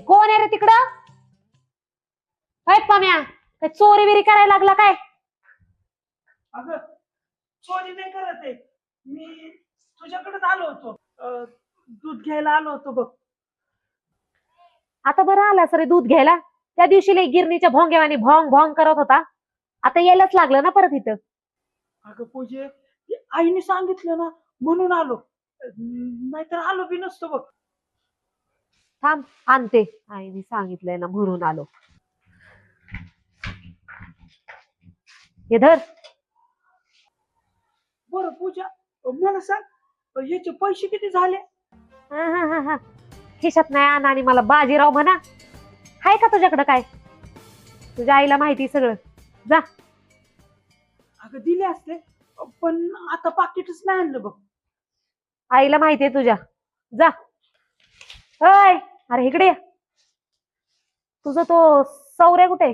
कोण आहे रे तिकडं? काय पाम्या, काय चोरी बिरी करायला लागला काय? अगं चोरी नाही करत आहे मी, तुझ्याकडेच आलो होतो. दूध घ्यायला आलो होतो बघ. आता बरं आला सरे दूध घ्यायला. त्या दिवशी लई गिरणीच्या भोंग्यावानी भोंग भोंग करत होता. आता यायलाच लागलं ना परत इथं. अगं पूजे, ते आईने सांगितलं ना म्हणून आलो, नाहीतर आलो बी नसतो बघ. थांब आणते. आईने सांगितलंय ना म्हणून आलो. हे धर. बरं पूजा, मला सांग याचे पैसे किती झाले? हा. खिशात नाही आणा आणि मला बाजीराव म्हणा. हाय का तुझ्याकडं काय? तुझ्या आईला माहिती सगळं. जा. अगं दिले असते, पण आता पाकिटच नाही आणलं बघ. आईला माहितीये तुझ्या. जा. अय अरे इकडे ये. तुझा तो सौर्य कुठे?